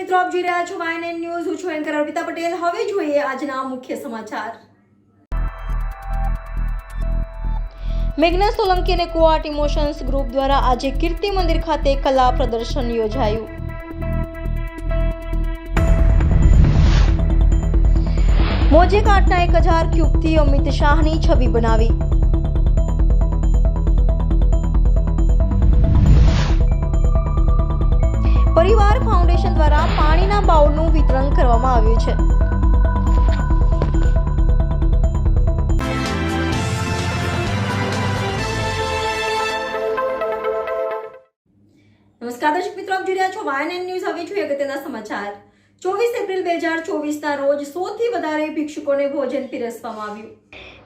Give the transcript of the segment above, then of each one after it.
મિત્રો, આપ જોઈ રહ્યા છો YNN ન્યૂઝ. હું છું એન્કર અર્પિતા પટેલ. હવે જોઈએ આજના મુખ્ય સમાચાર. મેઘના સોલંકી અને કોઆર્ટ ઇમોશન્સ ગ્રુપ દ્વારા આજે કીર્તિ મંદિર ખાતે કલા પ્રદર્શન યોજાયું. મોજેક આર્ટના 1000 ક્યુબથી અમિત શાહની છબી બનાવી. પરિવાર ફાઉન્ડેશન દ્વારા પાણીના બાઉલનું વિતરણ કરવામાં આવ્યું છે. નમસ્કાર દર્શક મિત્રો, આપ જોઈ રહ્યા છો YNN ન્યૂઝ. હવે જોઈએ અગત્યના સમાચાર. 24 એપ્રિલ 2024ના રોજ 100થી વધારે ભિક્ષુકોને ભોજન પીરસવામાં આવ્યું.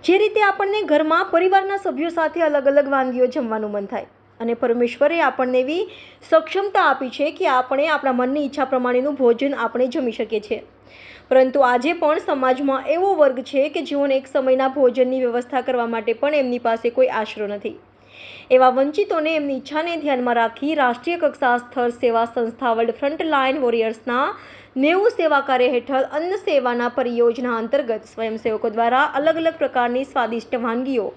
જે રીતે આપણને ઘરમાં પરિવારના સભ્યો સાથે અલગ અલગ વાનગીઓ જમવાનું મન થાય અને પરમેશ્વરે આપણને એવી સક્ષમતા આપી છે કે આપણે આપણા મનની ઈચ્છા પ્રમાણેનું ભોજન આપણે જમી શકીએ છીએ. પરંતુ આજે પણ સમાજમાં એવો વર્ગ છે કે જેઓને એક સમયના ભોજનની વ્યવસ્થા કરવા માટે પણ એમની પાસે કોઈ આશરો નથી. એવા વંચિતોને એમની ઈચ્છાને ધ્યાનમાં રાખી રાષ્ટ્રીય કક્ષા સ્થળ સેવા સંસ્થા વર્લ્ડ ફ્રન્ટલાઇન વોરિયર્સના 90 સેવા કાર્ય હેઠળ અન્ન સેવાના પરિયોજના અંતર્ગત સ્વયંસેવકો દ્વારા અલગ અલગ પ્રકારની સ્વાદિષ્ટ વાનગીઓ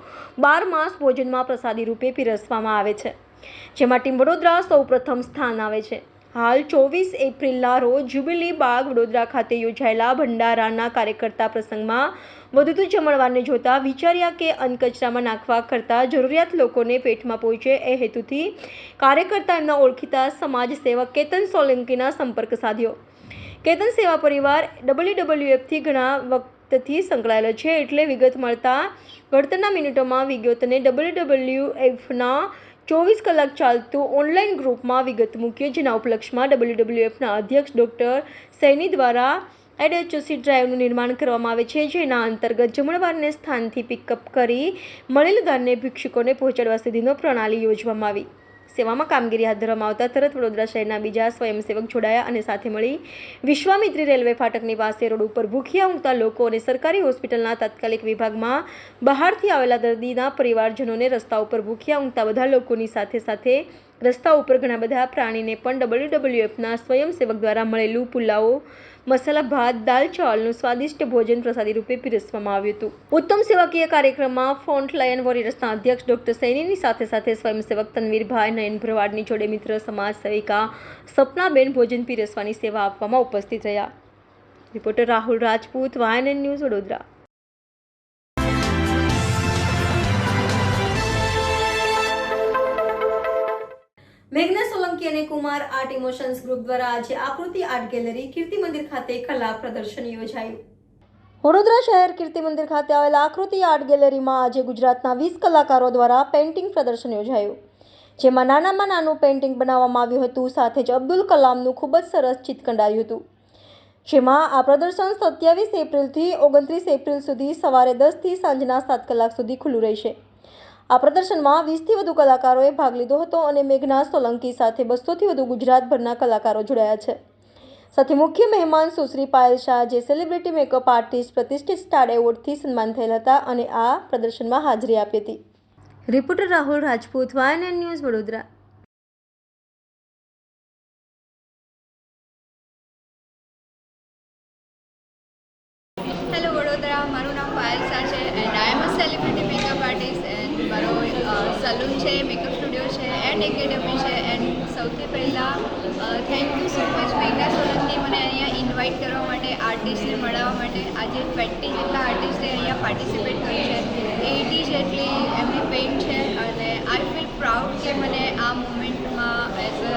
12 માસ ભોજનમાં પ્રસાદી રૂપે પીરસવામાં આવે છે, જેમાં ટીમ વડોદરા સૌપ્રથમ સ્થાન આવે છે. હાલ 24 એપ્રિલના રોજ જ્યુબિલી બાગ વડોદરા ખાતે યોજાયેલા ભંડારાના કાર્યકર્તા પ્રસંગમાં વધતું જમણવારને જોતા વિચાર્યા કે અન્ન કચરામાં નાખવા કરતાં જરૂરિયાત લોકોને પેટમાં પહોંચે એ હેતુથી કાર્યકર્તા એમના ઓળખીતા સમાજ સેવક કેતન સોલંકીના સંપર્ક સાધ્યો. કેતન સેવા પરિવાર WWFથી ઘણા વખતથી સંકળાયેલો છે, એટલે વિગત મળતા ઘડતરના મિનિટોમાં વિગતને WWFના 24 કલાક ચાલતું ઓનલાઈન ગ્રુપમાં વિગત મૂક્યો, જેના ઉપલક્ષમાં WWFના અધ્યક્ષ ડૉક્ટર સૈની દ્વારા એડહોસી ડ્રાઈવનું નિર્માણ કરવામાં આવે છે, જેના અંતર્ગત જમણવારને સ્થાનથી પિકઅપ કરી મળેલ દાનને ભિક્ષુકોને પહોંચાડવા સુધીનો પ્રણાલી યોજવામાં આવી. સેવામાં કામગીરી હાથ ધરવામાં આવતા તરત વડોદરા શહેરના બીજા સ્વયંસેવક જોડાયા અને સાથે મળી વિશ્વામિત્રી રેલવે ફાટકની પાસે રોડ ઉપર ભૂખ્યા ઊંઘતા લોકો અને સરકારી હોસ્પિટલના તાત્કાલિક વિભાગમાં બહારથી આવેલા દર્દીના પરિવારજનોને રસ્તા ઉપર ભૂખ્યા ઊંઘતા બધા લોકોની સાથે સાથે રસ્તા ઉપર ઘણા બધા પ્રાણીને પણ WWFના સ્વયંસેવક દ્વારા મળેલું પુલાવ, મસાલા ભાત, દાલ ચાવલનું સ્વાદિષ્ટ ભોજન પ્રસાદી રૂપે પીરસવામાં આવ્યું હતું. ઉત્તમ સેવાકીય કાર્યક્રમમાં ફ્રન્ટલાઇન વોરિયર્સના અધ્યક્ષ ડૉક્ટર સૈનીની સાથે સાથે સ્વયંસેવક તનવીરભાઈ, નયન ભરવાડની જોડે મિત્ર સમાજ સેવિકા સપનાબેન ભોજન પીરસવાની સેવા આપવામાં ઉપસ્થિત રહ્યા. Reporter Rahul Rajput, YNN news, Vadodara. મેઘના સોલંકી અને કુમાર આર્ટ ઇમોશન્સ ગ્રુપ દ્વારા આજે આકૃતિ આર્ટ ગેલેરી કીર્તિ મંદિર ખાતે કલા પ્રદર્શન યોજાયું. વડોદરા શહેર કીર્તિ મંદિર ખાતે આવેલા આકૃતિ આર્ટ ગેલેરીમાં આજે ગુજરાતના 20 કલાકારો દ્વારા પેઇન્ટિંગ પ્રદર્શન યોજાયું, જેમાં નાનામાં નાનું પેઇન્ટિંગ બનાવવામાં આવ્યું હતું. સાથે જ અબ્દુલ કલામનું ખૂબ જ સરસ ચિત્ર કંડાર્યું હતું, જેમાં આ પ્રદર્શન 27 એપ્રિલથી 29 એપ્રિલ સુધી સવારે 10 થી સાંજના 7 કલાક સુધી ખુલ્લું રહેશે. આ પ્રદર્શનમાં 20થી વધુ કલાકારોએ ભાગ લીધો હતો અને મેઘના સોલંકી સાથે 200થી વધુ ગુજરાતભરના કલાકારો જોડાયા છે. સાથે મુખ્ય મહેમાન સુશ્રી પાયલ શાહ, જે સેલિબ્રિટી મેકઅપ આર્ટિસ્ટ પ્રતિષ્ઠિત સ્ટાર એવોર્ડથી સન્માન થયેલ હતા અને આ પ્રદર્શનમાં હાજરી આપી હતી. Reporter Rahul Rajput, YNN news, Vadodara. Hello Vadodara, મારું નામ પાયલ શાહ છે and I am a celebrity makeup artist and મારો સલૂન છે, મેકઅપ સ્ટુડિયો છે એન્ડ એકેડમી છે. એન્ડ સૌથી પહેલાં થેન્ક યુ સો મચ મેઘના સોલંકી મને અહીંયા ઇન્વાઇટ કરવા માટે, આર્ટિસ્ટને મળવા માટે. આજે 20 જેટલા આર્ટિસ્ટે અહીંયા પાર્ટિસિપેટ કર્યું છે, 80 જેટલી એમની પેઇન્ટ છે અને આઈ ફીલ પ્રાઉડ કે મને આ મુમેન્ટમાં એઝ અ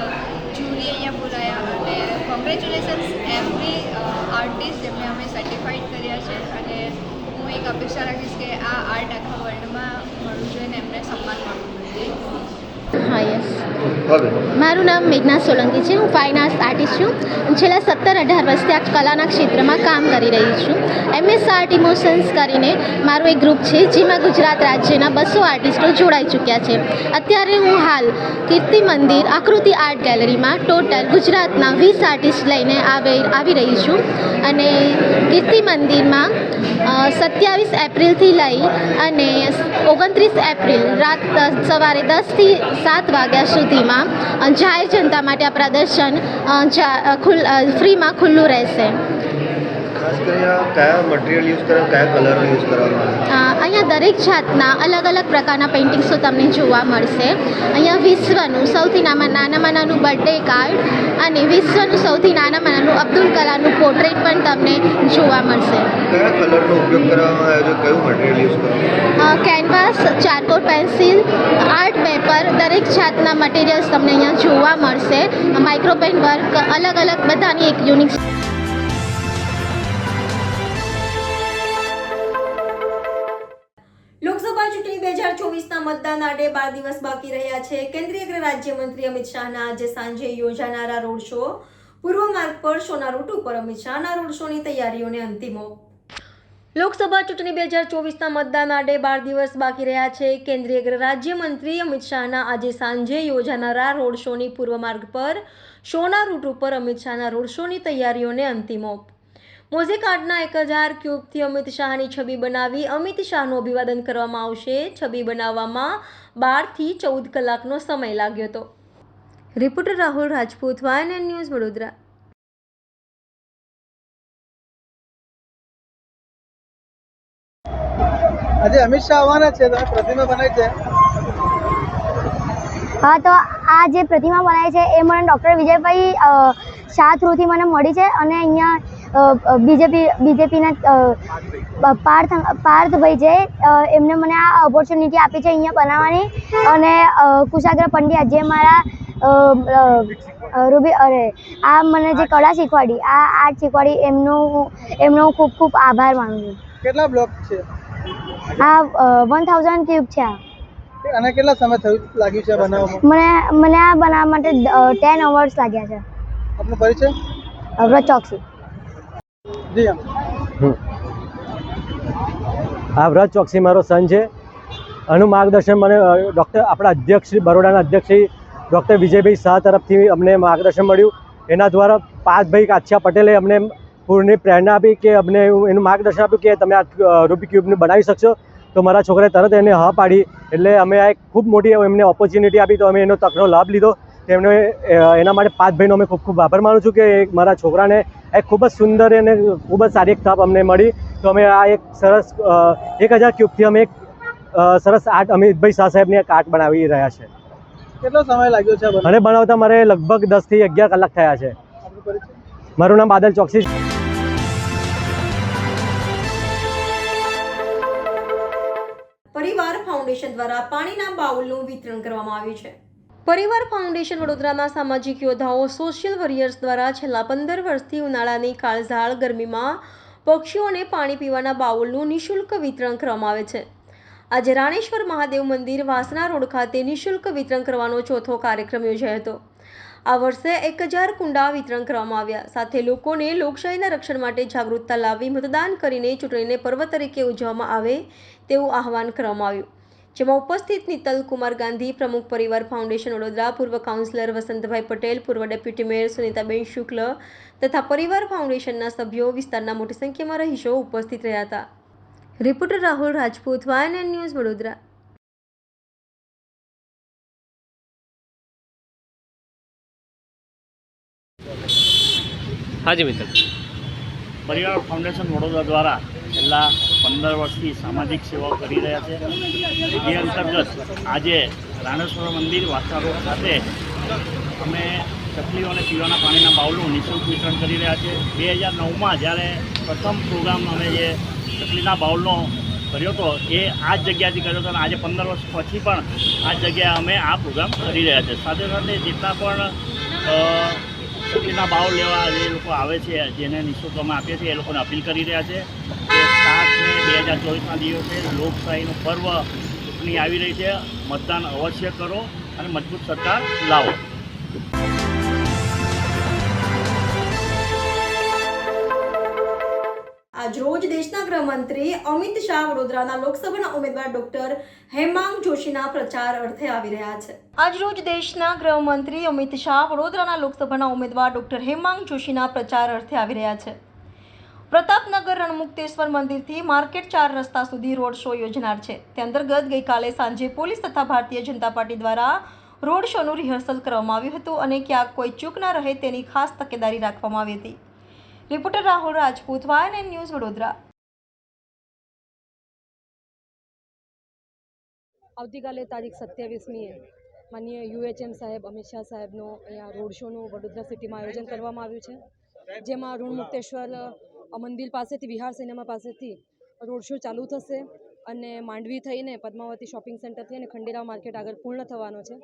જ્યુરી અહીંયા બોલાયા અને કોંગ્રેચ્યુલેશન્સ એવરી આર્ટિસ્ટ જેમને અમે સર્ટિફાઈડ કર્યા છે. અને હું એક અપેક્ષા રાખીશ કે આ આર્ટ આખા વર્લ્ડમાં મળવું જોઈએ અને એમને સન્માન મળવું જોઈએ. હા, યસ. મારું નામ મેઘના સોલંકી છે. હું ફાઇન આર્ટ્સ આર્ટિસ્ટ છું. છેલ્લા 17-18 વર્ષથી આ કલાના ક્ષેત્રમાં કામ કરી રહી છું. MS આર્ટ ઇમોશન્સ કરીને મારું એક ગ્રુપ છે, જેમાં ગુજરાત રાજ્યના 200 આર્ટિસ્ટો જોડાઈ ચૂક્યા છે. અત્યારે હું હાલ કીર્તિ મંદિર આકૃતિ આર્ટ ગેલેરીમાં ટોટલ ગુજરાતના 20 આર્ટિસ્ટ લઈને આવી રહી છું અને કીર્તિ મંદિરમાં 27 એપ્રિલથી લઈ અને 29 એપ્રિલ રાત સવારે 10 થી 7 વાગ્યા સુધીમાં વિસ્તારમાં જાહેર જનતા માટે આ પ્રદર્શન ફ્રીમાં ખુલ્લું રહેશે. ખાસ કરીને કયા મટીરિયલ યુઝ કરે, કયા કલરો યુઝ કરવામાં આવે? અહીંયા દરેક જાતના અલગ અલગ પ્રકારના પેઇન્ટિંગ્સો તમને જોવા મળશે. અહીંયા વિશ્વનું સૌથી નાનામાં નાનું બર્થડે કાર્ડ અને વિશ્વનું સૌથી નાનામાં નાનું અબ્દુલ કલામનું પોર્ટ્રેટ પણ તમને જોવા મળશે. કયા કલરનો ઉપયોગ કરવામાં આવ્યો છે, કયું મટીરિયલ યુઝ કરવામાં? Canvas, charcoal pencil, art paper, દરેક જાતના મટીરિયલ્સ તમને અહીંયા જોવા મળશે. માઇક્રોપેન વર્ક, અલગ અલગ બધાની એક યુનિક. લોકસભા ચૂંટણી 2024ના મતદાન આડે 12 દિવસ બાકી રહ્યા છે. કેન્દ્રીય ગૃહ રાજ્યમંત્રી અમિત શાહના આજે સાંજે યોજાનારા રોડ શો પૂર્વ માર્ગ પર શોના રૂટ ઉપર અમિત શાહના રોડ શોની તૈયારીઓને અંતિમ ઓપ. લોકસભા ચૂંટણી 2024ના મતદાન આડે 12 દિવસ બાકી રહ્યા છે. કેન્દ્રીય ગૃહ રાજ્યમંત્રી અમિત શાહના આજે સાંજે યોજાનારા રોડ શોની પૂર્વ માર્ગ પર શોના રૂટ ઉપર અમિત શાહના રોડ શોની તૈયારીઓને અંતિમ ઓપ. મોઝેક આર્ટના 1000 ક્યુબથી અમિત શાહની છબી બનાવી અમિત શાહનું અભિવાદન કરવામાં આવશે. છબી બનાવવામાં 12 થી 14 કલાકનો સમય લાગ્યો હતો. Reporter Rahul Rajput, YNN news, Vadodara. આજે અમિત શાહ આવવાના છે, તમે પ્રતિમા બનાવી છે? હા, તો આ જે પ્રતિમા બનાવી છે એ મને ડૉક્ટર વિજયભાઈ શાહ થ્રુથી મને મળી છે અને અહીંયા બીજેપીના પાર્થભાઈ છે એમને મને આ ઓપોર્ચ્યુનિટી આપી છે અહીંયા બનાવવાની. અને કુશાગ્ર પંડ્યા જે મારા આ મને જે કળા શીખવાડી, આ આર્ટ શીખવાડી, એમનો હું ખૂબ ખૂબ આભાર માનું છું. કેટલા બ્લોક છે? આ 1000 ક્યુબ છે. અને કેટલા સમય લાગ્યું છે બનાવવામાં? મને આ બનાવવા માટે 10 અવર્સ લાગ્યા છે. આપનો પરિચય? વ્રત ચોકસી. જી આ વ્રત ચોકસી મારો સન છે. આનું માર્ગદર્શન મને આપણા અધ્યક્ષ બરોડાના અધ્યક્ષ શ્રી ડૉક્ટર વિજયભાઈ શાહ તરફથી અમને માર્ગદર્શન મળ્યું. એના દ્વારા પાર્થભાઈ કાછિયા પટેલે અમને પૂર્ણની પ્રેરણા આપી કે અમને એનું માર્ગદર્શન આપ્યું કે તમે આ રૂબિક ક્યુબને બનાવી શકશો. તો મારા છોકરાએ તરત એને હા પાડી. એટલે અમે આ એક ખૂબ મોટી એમને ઓપોર્ચ્યુનિટી આપી, તો અમે એનો તકનો લાભ લીધો. તેમને એના માટે પાર્થભાઈનો અમે ખૂબ ખૂબ આભાર માનું છું કે મારા છોકરાને એક ખૂબ જ સુંદર અને ખૂબ જ સારી એક તક અમને મળી. તો અમે આ એક સરસ 1000 ક્યુબથી અમે એક સરસ આર્ટ અમિતભાઈ શાહ સાહેબની એક આર્ટ બનાવી રહ્યા છે. કેટલો સમય લાગ્યો છે અને બનાવતા મારે લગભગ 10 થી 11 કલાક થયા છે. આપનો પરિચય? મારું નામ બાદલ ચોકસી. પરિવાર ફાઉન્ડેશન દ્વારા પાણીના બાઉલનું વિતરણ કરવામાં આવ્યું છે. પરિવાર ફાઉન્ડેશન વડોદરાના સામાજિક યોદ્ધાઓ સોશિયલ વોરિયર્સ દ્વારા છેલ્લા 15 વર્ષથી ઉનાળાની કાળઝાળ ગરમીમાં પક્ષીઓને પાણી પીવાના બાઉલનું નિઃશુલ્ક વિતરણ કરવામાં આવે છે. આજે રાણેશ્વર મહાદેવ મંદિર, વાસણા રોડ ખાતે નિઃશુલ્ક વિતરણ કરવાનો ચોથો કાર્યક્રમ યોજાયો હતો. આ વર્ષે 1000 કુંડા વિતરણ કરવામાં આવ્યા. સાથે લોકોને લોકશાહીના રક્ષણ માટે જાગૃતતા લાવી મતદાન કરીને ચૂંટણીને પર્વ તરીકે ઉજવવામાં આવે તેવું આહવાન કરવામાં આવ્યું. જેમાં ઉપસ્થિત નિતલ કુમાર ગાંધી, પ્રમુખ પરિવાર ફાઉન્ડેશન વડોદરા, પૂર્વ કાઉન્સિલર વસંતભાઈ પટેલ, પૂર્વ ડેપ્યુટી મેયર સુનીતાબેન શુક્લ તથા પરિવાર ફાઉન્ડેશનના સભ્યો, વિસ્તારના મોટી સંખ્યામાં રહીશો ઉપસ્થિત રહ્યા હતા. Reporter Rahul Rajput, YNN news, Vadodara. હાજી મિત્ર, પરિવાર ફાઉન્ડેશન વડોદરા દ્વારા છેલ્લા 15 વર્ષથી સામાજિક સેવાઓ કરી રહ્યા છે. જે અંતર્ગત આજે રાણેશ્વર મંદિર, વાસણા રોડ ખાતે અમે ચકલીઓને પીવાના પાણીના બાઉલનું નિઃશુલ્ક વિતરણ કરી રહ્યા છે. 2009માં જ્યારે પ્રથમ પ્રોગ્રામ અમે જે ચકલીના બાઉલનો કર્યો હતો એ આ જ જગ્યાથી કર્યો હતો અને આજે 15 વર્ષ પછી પણ આ જ જગ્યાએ અમે આ પ્રોગ્રામ કરી રહ્યા છે. સાથે સાથે જેટલા પણ ચકલીના બાઉલ લેવા જે લોકો આવે છે, જેને નિઃશુલ્ક અમે આપીએ છીએ, એ લોકોને અપીલ કરી રહ્યા છે કે 7 મે 2024ના દિવસે લોકશાહીનું પર્વ ચૂંટણી આવી રહી છે. મતદાન અવશ્ય કરો અને મજબૂત સરકાર લાવો. આજરોજ દેશના ગૃહમંત્રી અમિત શાહ વડોદરાના લોકસભાના ઉમેદવાર ડોક્ટર હેમાંગ જોશીના પ્રચાર અર્થે આવી રહ્યા છે. આજરોજ દેશના ગૃહમંત્રી અમિત શાહ વડોદરાના લોકસભાના ઉમેદવાર ડોક્ટર હેમાંગ જોશીના પ્રચાર અર્થે આવી રહ્યા છે. પ્રતાપનગર રણમુક્તેશ્વર મંદિરથી માર્કેટ 4 રસ્તા સુધી રોડ શો યોજનાર છે. તે અંતર્ગત ગઈકાલે સાંજે પોલીસ તથા ભારતીય જનતા પાર્ટી દ્વારા રોડ શોનું રિહર્સલ કરવામાં આવ્યું હતું અને ક્યાંક કોઈ ચૂક ન રહે તેની ખાસ તકેદારી રાખવામાં આવી હતી. Reporter Rahul Rajput, YNN news, Vadodara. આવતીકાલે તારીખ 27મીએ માનનીય UHM સાહેબ અમિત શાહ સાહેબનો અહીંયા રોડ શોનું વડોદરા સિટીમાં આયોજન કરવામાં આવ્યું છે, જેમાં ઋણમુક્તેશ્વર મંદિર પાસેથી વિહાર સિનેમા પાસેથી રોડ શો ચાલુ થશે અને માંડવી થઈને પદ્માવતી શોપિંગ સેન્ટરથી અને ખંડેરાવ માર્કેટ આગળ પૂર્ણ થવાનો છે.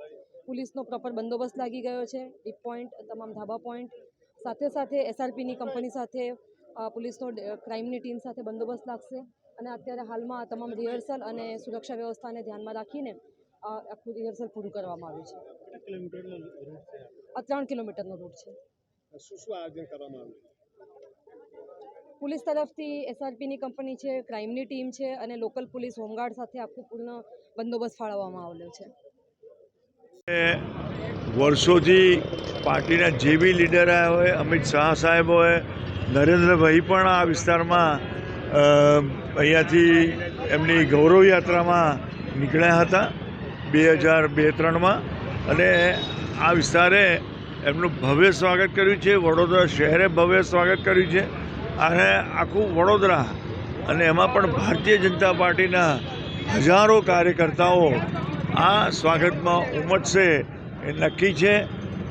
પોલીસનો પ્રોપર બંદોબસ્ત લાગી ગયો છે, ટીપ પોઈન્ટ, તમામ ધાબા પોઈન્ટ, સાથે સાથે SRPની કંપની સાથે પોલીસનો ક્રાઇમની ટીમ સાથે બંદોબસ્ત લાગશે અને અત્યારે હાલમાં તમામ રિહર્સલ અને સુરક્ષા વ્યવસ્થાને ધ્યાનમાં રાખીને આખું રિહર્સલ પૂરું કરવામાં આવ્યું છે. 3 કિલોમીટરનો રૂટ છે. પોલીસ તરફથી SRPની કંપની છે, ક્રાઇમની ટીમ છે અને લોકલ પોલીસ હોમગાર્ડ સાથે આખું પૂર્ણ બંદોબસ્ત ફાળવવામાં આવેલો છે. વર્ષોથી પાર્ટીના જે બી લીડર આવ્યા હોય, અમિત શાહ સાહેબ હોય, નરેન્દ્રભાઈ પણ આ વિસ્તારમાં અહીંયાથી એમની ગૌરવ યાત્રામાં નીકળ્યા હતા 2002-03માં અને આ વિસ્તારે એમનું ભવ્ય સ્વાગત કર્યું છે. વડોદરા શહેરે ભવ્ય સ્વાગત કર્યું છે અને આખું વડોદરા અને એમાં પણ ભારતીય જનતા પાર્ટીના હજારો કાર્યકર્તાઓ આ સ્વાગતમાં ઉમટશે એ નક્કી છે.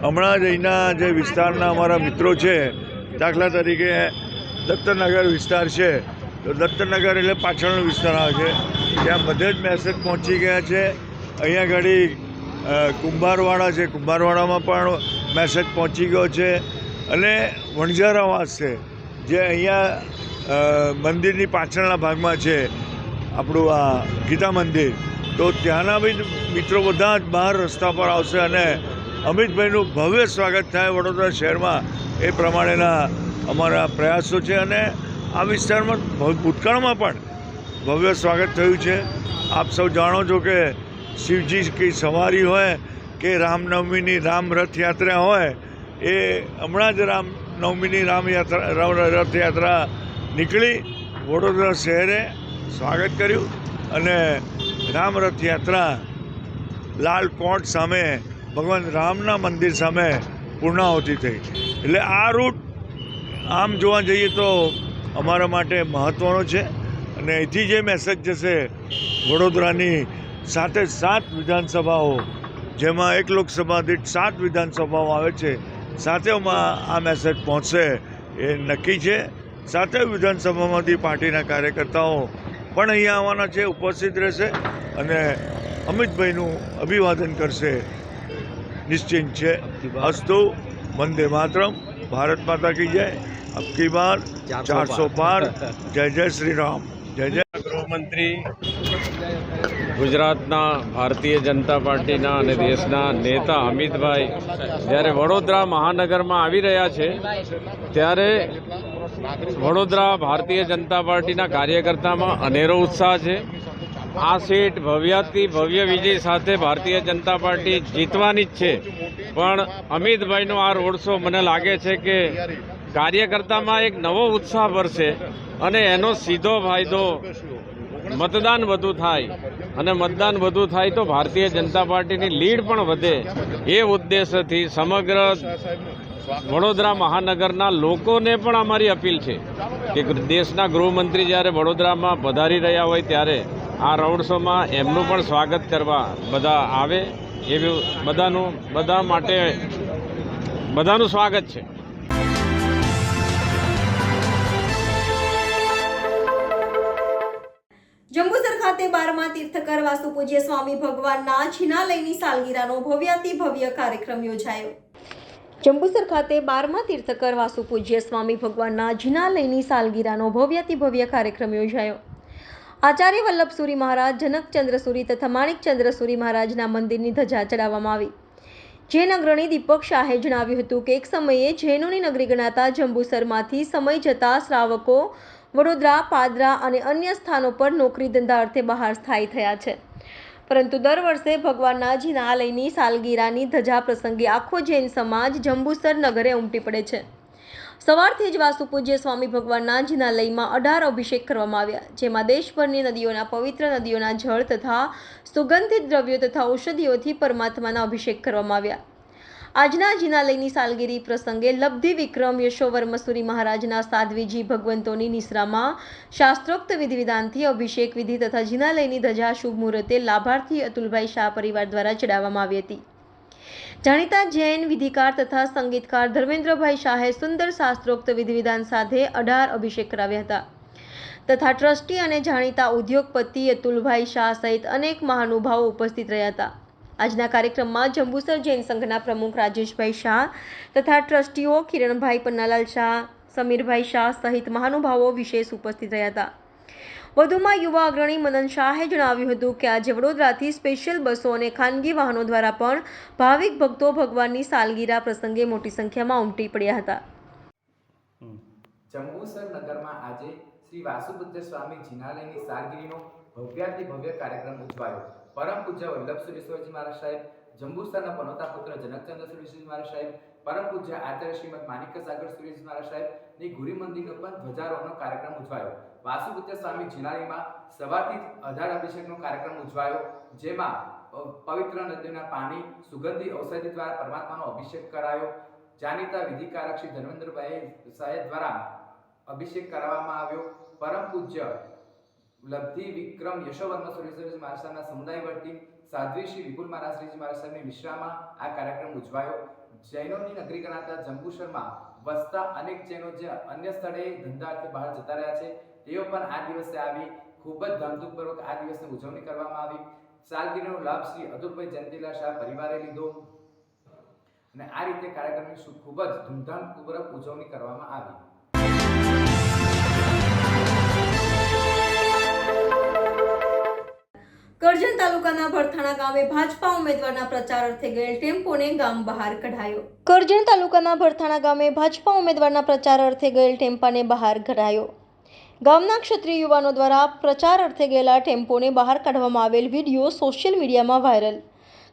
હમણાં જ અહીંના જે વિસ્તારના અમારા મિત્રો છે, દાખલા તરીકે દત્તનગર વિસ્તાર છે, તો દત્તનગર એટલે પાછળનો વિસ્તાર આવે છે, ત્યાં બધે જ મેસેજ પહોંચી ગયા છે. અહીંયા આગળ કુંભારવાડા છે, કુંભારવાડામાં પણ મેસેજ પહોંચી ગયો છે અને વણઝારાવાસ છે જે અહીંયા મંદિરની પાછળના ભાગમાં છે, આપણું આ ગીતા મંદિર, તો ત્યાંના બી મિત્રો બધા જ બહાર રસ્તા પર આવશે અને અમિતભાઈનું ભવ્ય સ્વાગત થાય વડોદરા શહેરમાં એ પ્રમાણેના અમારા પ્રયાસો છે અને આ વિસ્તારમાં ભૂતકાળમાં પણ ભવ્ય સ્વાગત થયું છે. આપ સૌ જાણો છો કે શિવજી કી સવારી હોય કે રામનવમીની રામ રથયાત્રા હોય, એ હમણાં જ રામનવમીની રથયાત્રા નીકળી વડોદરા શહેરે સ્વાગત કર્યું અને રામ રથયાત્રા લાલ કોટ સામે ભગવાન રામના મંદિર સામે પૂર્ણાહુતિ થઈ. એટલે આ રૂટ આમ જોવા જઈએ તો અમારા માટે મહત્ત્વનો છે અને અહીંથી જે મેસેજ જશે વડોદરાની 7 વિધાનસભાઓ, જેમાં 1 લોકસભા દીઠ 7 વિધાનસભાઓ આવે છે, સાથેમાં આ મેસેજ પહોંચશે એ નક્કી છે. 7 વિધાનસભામાંથી પાર્ટીના કાર્યકર્તાઓ પણ અહીંયા આવવાના છે, ઉપસ્થિત રહેશે અને અમિતભાઈનું અભિવાદન કરશે નિશ્ચિત છે. અસ્તુ, વંદે માતરમ, ભારત માતા કી જય, અબકી બાર 400 પાર, જય જય શ્રી રામ, જય જય. ગૃહમંત્રી ગુજરાતના ભારતીય જનતા પાર્ટીના અને દેશના નેતા અમિતભાઈ જ્યારે વડોદરા મહાનગરમાં આવી રહ્યા છે ત્યારે વડોદરા ભારતીય જનતા પાર્ટીના કાર્યકર્તામાં અનેરો ઉત્સાહ છે. આ સીટ ભવ્યાથી ભવ્ય વિજય સાથે ભારતીય જનતા પાર્ટી જીતવાની જ છે, પણ અમિતભાઈનો આ રોડ શો મને લાગે છે કે કાર્યકર્તામાં એક નવો ઉત્સાહ ભરશે અને એનો સીધો ફાયદો મતદાન વધુ થાય અને મતદાન વધુ થાય તો ભારતીય જનતા પાર્ટીની લીડ પણ વધે એ ઉદ્દેશથી સમગ્ર વડોદરા મહાનગરના લોકોને પણ અમારી અપીલ છે કે દેશના ગૃહમંત્રી જ્યારે વડોદરામાં પધારી રહ્યા હોય ત્યારે આ રોડ શોમાં એમનું પણ સ્વાગત કરવા બધા આવે એવું બધાનું સ્વાગત છે. જંબુસર ખાતે 12મા તીર્થકર વાસુપૂજ્ય સ્વામી ભગવાનના જિનાલયની સાલગીરાનો ભવ્યાતિ ભવ્ય કાર્યક્રમ યોજાયો. જંબુસર ખાતે 12મા તીર્થકર વાસુપૂજ્ય સ્વામી ભગવાનના જિનાલયની સાલગીરાનો ભવ્યાતિ ભવ્ય કાર્યક્રમ યોજાયો. આચાર્ય વલ્લભસુરી મહારાજ, જનકચંદ્રસુરી તથા માણિકચંદ્રસુરી મહારાજના મંદિરની ધજા ચડાવવામાં આવી. જૈન અગ્રણી દીપક શાહે જણાવ્યું હતું કે એક સમયે જૈનોની નગરી ગણાતા જંબુસરમાંથી સમય જતા શ્રાવકો વડોદરા, પાદરા અને અન્ય સ્થાનો પર નોકરી ધંધા અર્થે બહાર સ્થાયી થયા છે, પરંતુ દર વર્ષે ભગવાનના જિનાલયની સાલગીરાની ધજા પ્રસંગે આખો જૈન સમાજ જંબુસર નગરે ઉમટી પડે છે. સવારથી જ વાસુ પૂજ્ય સ્વામી ભગવાનના જિનાલયમાં 18 અભિષેક કરવામાં આવ્યા, જેમાં દેશભરની નદીઓના પવિત્ર નદીઓના જળ તથા સુગંધિત દ્રવ્યો તથા ઔષધિઓથી પરમાત્માના અભિષેક કરવામાં આવ્યા. આજના જિનાલયની સાલગીરી પ્રસંગે લબ્ધિ વિક્રમ યશોવર્મ સુરી મહારાજના સાધ્વીજી ભગવંતોની નિશ્રામાં શાસ્ત્રોક્ત વિધિ વિધાનથી અભિષેક વિધિ તથા જિનાલયની ધજા શુભ મુહૂર્તે લાભાર્થી અતુલભાઈ શાહ પરિવાર દ્વારા ચડાવવામાં આવી હતી. જાણીતા જૈન વિધિકાર તથા સંગીતકાર ધર્મેન્દ્રભાઈ શાહે સુંદર શાસ્ત્રોક્ત વિધિ વિધાન સાથે 18 અભિષેક કરાવ્યા હતા તથા ટ્રસ્ટી અને જાણીતા ઉદ્યોગપતિ અતુલભાઈ શાહ સહિત અનેક મહાનુભાવો ઉપસ્થિત રહ્યા હતા. આજના કાર્યક્રમમાં જંબુસર જૈન સંઘના પ્રમુખ રાજેશભાઈ શાહ તથા ટ્રસ્ટીઓ કિરણભાઈ પન્નાલાલ શાહ, સમીરભાઈ શાહ સહિત મહાનુભાવો વિશેષ ઉપસ્થિત રહ્યા હતા. વધુમાં યુવા અગ્રણી મનન શાહે જણાવ્યું હતું કે આજે વડોદરાથી સ્પેશિયલ બસો અને ખાનગી વાહનો દ્વારા પણ ભાવિક ભક્તો ભગવાનની સાલગીરા પ્રસંગે મોટી સંખ્યામાં ઉમટી પડ્યા હતા. જંબુસર નગરમાં આજે શ્રી વાસુપુત્ર સ્વામી જિનાલયની સાલગીરીનો ભવ્યાતિ ભવ્ય કાર્યક્રમ ઉજવાયો. પરમ પૂજ્ય વલ્લભ સુરેશ્વરજી મહારાજ સાહેબ, જંબુસરના પનોતા પુત્ર જનકચંદ્ર સુરેશ્વરજી મહારાજ સાહેબ, પરમ પૂજ્ય આચાર્ય શ્રીમદ માણિક્ય સાગર સુરેશજી મહારાજ સાહેબની ગુરી મંદિરનો પણ ધ્વજારોહણનો કાર્યક્રમ ઉજવાયો. વાસુપુત્ર સ્વામી જિનાલયમાં સવારથી 18 અભિષેકનો કાર્યક્રમ ઉજવાયો, જેમાં પવિત્ર નદીના પાણી, સુગંધી ઔષધિ દ્વારા પરમાત્માનો અભિષેક કરાયો. જાણીતા વિધિકારક શ્રી ધર્મેન્દ્રભાઈ સાહેબ દ્વારા અભિષેક કરાવવામાં આવ્યો. પરમ પૂજ્ય લબ્ધિ વિક્રમ યશોવર્મ સુરેશ્વરજી મહારાજના સમુદાય વર્તી સાધ્વી શ્રી વિપુલ મહારાજ શ્રીજી મહારાજ સાહેબની વિશ્રામાં આ કાર્યક્રમ ઉજવાયો. જૈનોની નગરી ગણાતા જંબુસરમાં વસતા અનેક જૈનો જે અન્ય સ્થળે ધંધાર્થે બહાર જતા રહ્યા છે, તેઓ પણ આ દિવસે આવી ખૂબ જ ધામધૂમપૂર્વક આ દિવસની ઉજવણી કરવામાં આવી. સાલગીરીનો લાભ શ્રી અતુલભાઈ જયંતિલાલ શાહ પરિવારે લીધો અને આ રીતે કાર્યક્રમની ખૂબ જ ધૂમધામપૂર્વક ઉજવણી કરવામાં આવી. કરજણ તાલુકાના ભરથાણા ગામે ભાજપા ઉમેદવારના પ્રચાર અર્થે ગયેલ ટેમ્પોને ગામ બહાર કઢાયો. કરજણ તાલુકાના ભરથાણા ગામે ભાજપા ઉમેદવારના પ્રચાર અર્થે ગયેલ ટેમ્પાને બહાર કઢાયો. ગામના ક્ષત્રિય યુવાનો દ્વારા પ્રચાર અર્થે ગયેલા ટેમ્પોને બહાર કાઢવામાં આવેલ વિડીયો સોશિયલ મીડિયામાં વાયરલ.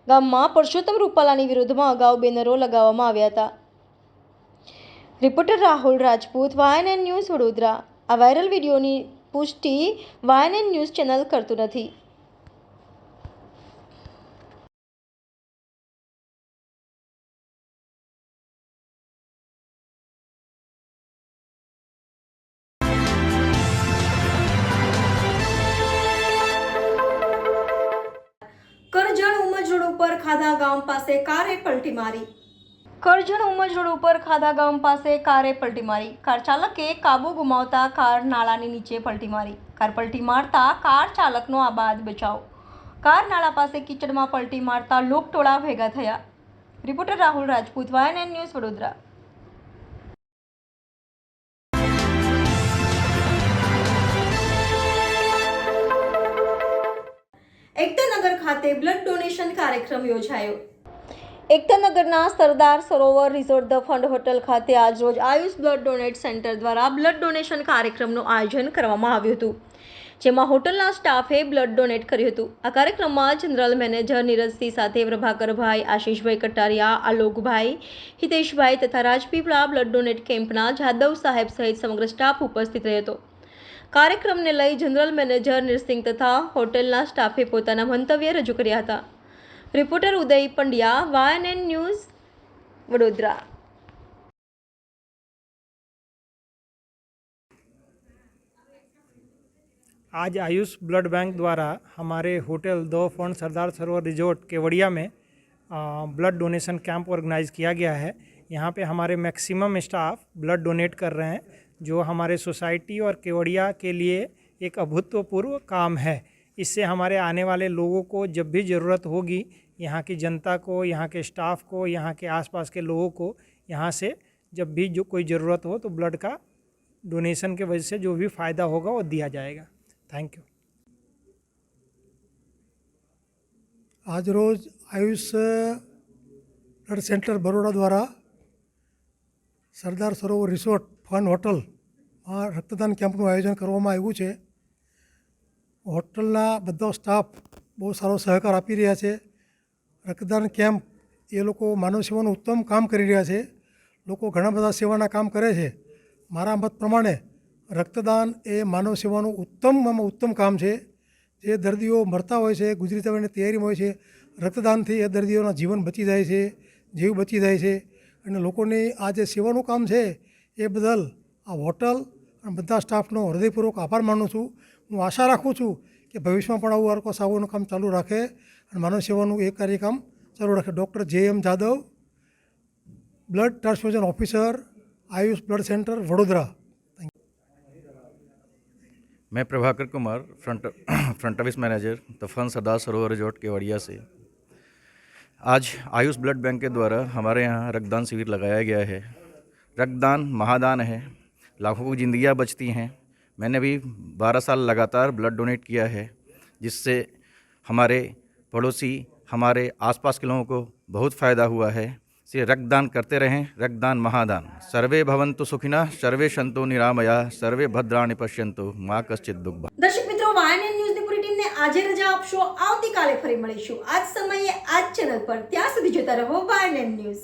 ગામમાં પરસોત્તમ રૂપાલાની વિરુદ્ધમાં અગાઉ બેનરો લગાવવામાં આવ્યા હતા. Reporter Rahul Rajput, YNN news, Vadodara. આ વાયરલ વિડીયોની પુષ્ટિ YNN ન્યૂઝ ચેનલ કરતું નથી. કરજણ ઉમજ રોડ ઉપર ખાધા ગામ પાસે કારે પલટી મારી. કરજણ ઉમજ રોડ ઉપર ખાધા ગામ પાસે કારે પલટી મારી. કાર ચાલકે કાબુ ગુમાવતા કાર નાળાની નીચે પલટી મારી. કાર પલટી મારતા કાર ચાલકનો આબાદ બચાવ. કાર નાળા પાસે કીચડમાં પલટી મારતા લોકટોળા ભેગા થયા. Reporter Rahul Rajput, YNN news, Vadodara. Ektanagar ખાતે બ્લડ ડોનેશન કાર્યક્રમ યોજાયો. એકતાનગરના Sardar Sarovar resort the fund hotel ખાતે આજરોજ આયુષ બ્લડ ડોનેટ સેન્ટર દ્વારા બ્લડ ડોનેશન કાર્યક્રમનું આયોજન કરવામાં આવ્યું હતું, જેમાં હોટલના સ્ટાફે બ્લડ ડોનેટ કર્યું હતું. આ કાર્યક્રમમાં જનરલ મેનેજર નીરજસિંહ સાથે પ્રભાકરભાઈ, આશીષભાઈ કટારિયા, આલોકભાઈ, હિતેશભાઈ તથા રાજપીપળા બ્લડ ડોનેટ કેમ્પના જાદવ સાહેબ સહિત સમગ્ર સ્ટાફ ઉપસ્થિત રહ્યો હતો. કાર્યક્રમને લઈ જનરલ મેનેજર નિરસિંહ તથા હોટેલના સ્ટાફે પોતાના મંતવ્ય રજૂ કર્યા હતા. રિપોર્ટર ઉદય પંડ્યા, YNN ન્યૂઝ, વડોદરા. आज आयुष ब्लड बैंक द्वारा हमारे hotel the fund Sardar Sarovar resort Kevadia में ब्लड डोनेशन कैंप ऑर्गेनाइज़ किया गया है. यहाँ पे हमारे मैक्सिमम स्टाफ ब्लड डोनेट कर रहे हैं, जो हमारे सोसाइटी और केवड़िया के लिए एक अभूतपूर्व काम है. इससे हमारे आने वाले लोगों को जब भी ज़रूरत होगी, यहाँ की जनता को, यहाँ के स्टाफ को, यहाँ के आसपास के लोगों को यहाँ से जब भी जो कोई ज़रूरत हो तो ब्लड का डोनेशन के वजह से जो भी फ़ायदा होगा वो दिया जाएगा. Thank you. आज रोज आयुष ब्लड सेंटर बड़ोड़ा द्वारा सरदार सरोवर रिसोर्ट फन होટલમાં રક્તદાન કેમ્પનું આયોજન કરવામાં આવ્યું છે. હોટલના બધા સ્ટાફ બહુ સારો સહકાર આપી રહ્યા છે. રક્તદાન કેમ્પ એ લોકો માનવ સેવાનું ઉત્તમ કામ કરી રહ્યા છે. લોકો ઘણા બધા સેવાના કામ કરે છે. મારા મત પ્રમાણે રક્તદાન એ માનવ સેવાનું ઉત્તમમાં ઉત્તમ કામ છે. જે દર્દીઓ મરતા હોય છે, ગુજરી જવાની તૈયારીમાં હોય છે, રક્તદાનથી એ દર્દીઓના જીવન બચી જાય છે, જીવ બચી જાય છે. અને લોકોની આ જે સેવાનું કામ છે એ બદલ આ હોટલ અને બધા સ્ટાફનો હૃદયપૂર્વક આભાર માનું છું. હું આશા રાખું છું કે ભવિષ્યમાં પણ આવું આર્કો સાવોનું કામ ચાલુ રાખે અને માનવ સેવાનું એ કાર્યક્રમ ચાલુ રાખે. Doctor J M. Jadav, blood transfusion officer, Ayush blood centre Vadodara. मैं Prabhakar Kumar front office manager the Fern Sardar Sarovar resort Kevadia से। आज आयुष ब्लड बैंक के द्वारा हमारे यहाँ रक्तदान शिविर लगाया गया है। रक्तदान महादान है, लाखों की ज़िंदगियाँ बचती हैं। मैंने भी 12 साल लगातार ब्लड डोनेट किया है, जिससे हमारे पड़ोसी, हमारे आसपास के लोगों को बहुत फ़ायदा हुआ है। से रक्तदान करते रहें, रक्तदान महादान। सर्वे भवन्तु सुखिनः, सर्वे सन्तु निरामया, सर्वे भद्राणि पश्यन्तु, मा कश्चित् दुःख. દર્શક મિત્રો, વાયએનએન ન્યૂઝની પૂરી ટીમને આજે રજા આપશો. આવતીકાલે ફરી મળીશું આ જ સમયે આ જ ચેનલ પર. ત્યાં સુધી જોતા રહો વાયએનએન ન્યૂઝ.